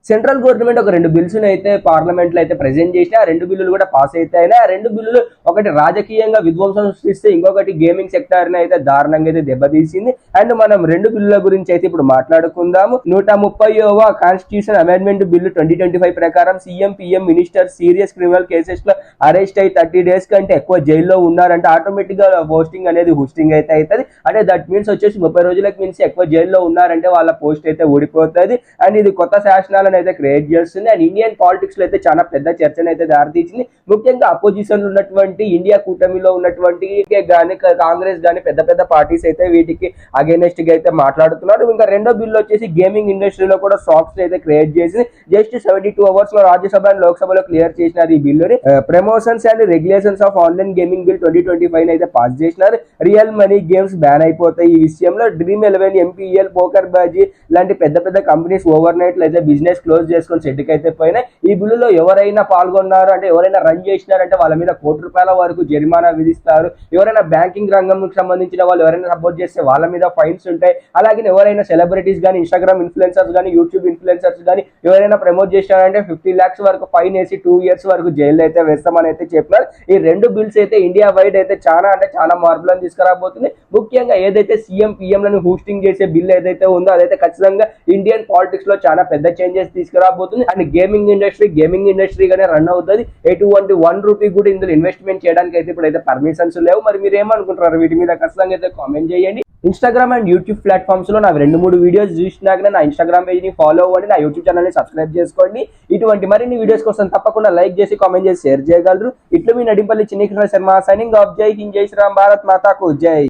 Central government ఒక 2 bills అయితే parliament లో అయితే ప్రెజెంట్ చేసి ఆ 2 బిల్లులు కూడా పాస్ అయితే అయినా ఆ 2 బిల్లులు ఒకటి రాజకీయంగా విధ్వంసం సృష్టిస్తే ఇంకొకటి గేమింగ్ సెక్టర్ ని అయితే దారుణంగా అయితే దెబ్బతీసింది. అండ్ మనం 2 బిల్లుల గురించి అయితే ఇప్పుడు మాట్లాడుకుందాము. 130వ కాన్స్టిట్యూషన్ అమెండ్మెంట్ బిల్లు 2025 ప్రకారం CM PM minister serious criminal cases లో అరెస్ట్ అయి 30 days కంటే ఎక్కువ జైల్లో ఉన్నారంటే ఆటోమేటిక్ గా పోస్టింగ్ అనేది హోస్టింగ్ అయితే అవుతుంది. అంటే దట్ మీన్స్ వచ్చేసి 30 రోజులకు మించి ఎక్కువ జైల్లో ఉన్నారంటే వాళ్ళ పోస్ట్ అయితే ఊడిపోతుంది. అండ్ ఇది కొత్త శాసనాలను అయితే క్రియేట్ చేస్తుంది. అండ్ ఇండియన్ పాలిటిక్స్ లో అయితే చాలా పెద్ద చర్చను అయితే దారితీసింది. ముఖ్యంగా అపోజిషన్ ఉన్నటువంటి ఇండియా కూటమిలో ఉన్నటువంటి గానీ కాంగ్రెస్ గానీ పెద్ద పెద్ద పార్టీస్ అయితే వీటికి అగైనెస్ట్ గా అయితే మాట్లాడుతున్నారు. ఇంకా రెండో బిల్లు వచ్చేసి గేమింగ్ ఇండస్ట్రీలో కూడా షాక్స్ అయితే క్రియేట్ చేసింది. జస్ట్ 72 hours లో రాజ్యసభ అండ్ లోక్సభలో క్లియర్ చేసినారు ఈ బిల్లుని. Promotions and regulations of online gaming bill 2025 అయితే పాస్ చేసినారు. రియల్ మనీ గేమ్స్ బ్యాన్ అయిపోతాయి. ఈ విషయంలో Dream11, MPEL, పోకర్ బాజీ లాంటి పెద్ద పెద్ద కంపెనీస్ ఓవర్ నైట్ అయితే బిజినెస్ క్లోజ్ చేసుకొని సెట్కి అయితే పోయినాయి. ఈ బిల్లులో ఎవరైనా పాల్గొన్నారు అంటే ఎవరైనా రన్ చేసినారంటే వాళ్ళ మీద ₹1,00,00,000 వరకు జరిమానా విధిస్తారు. ఎవరైనా బ్యాంకింగ్ రంగంకి సంబంధించిన వాళ్ళు ఎవరైనా సపోర్ట్ చేస్తే వాళ్ళ మీద ఫైన్స్ ఉంటాయి. అలాగే ఎవరైనా సెలబ్రిటీస్ కానీ ఇన్స్టాగ్రామ్ ఇన్ఫ్లుయెన్సర్స్ కానీ యూట్యూబ్ ఇన్ఫ్లుయెన్సర్స్ కానీ ఎవరైనా ప్రమోట్ చేశారంటే 50 lakhs వరకు ఫైన్ వేసి 2 years వరకు జైలు అయితే వేస్తామని అయితే చెప్పినారు. ఈ 2 బిల్స్ అయితే ఇండియా వైడ్ అయితే చాలా మార్పులను తీసుకురాబోతుంది. ముఖ్యంగా ఏదైతే సీఎం పిఎంలను హోస్టింగ్ చేసే బిల్ ఏదైతే ఉందో అదైతే ఖచ్చితంగా ఇండియన్ పాలిటిక్స్ లో చాలా పెద్ద చేంజెస్ తీసుకురాబోతుంది. అండ్ గేమింగ్ ఇండస్ట్రీగానే రన్ అవుతుంది. ఎటువంటి ₹1 కూడా ఇందులో ఇన్వెస్ట్మెంట్ చేయడానికి అయితే ఇప్పుడైతే పర్మిషన్స్ లేవు. మరి మీరు ఏమనుకుంటున్నారు వీటి మీద ఖచ్చితంగా అయితే కామెంట్ చేయండి. ఇన్స్టాగ్రామ్ అండ్ యూట్యూబ్ ప్లాట్ఫామ్స్ లో నా 2-3 వీడియోస్ చూసినాక నా ఇన్స్టాగ్రామ్ పేజ్ ని ఫాలో అవ్వండి, నా యూట్యూబ్ ఛానల్ ని సబ్స్క్రైబ్ చేసుకోండి. ఇటువంటి మరిన్ని వీడియోస్ కోసం తప్పకుండా లైక్ చేసి కామెంట్ చేసి షేర్ చేయగలరు. ఇట్లు మీ నడింపల్లి చిన్ని కృష్ణ శర్మ సైనింగ్ ఆఫ్. జై హింద్, జై శ్రీరామ్, భారత్ మాతాకు జై.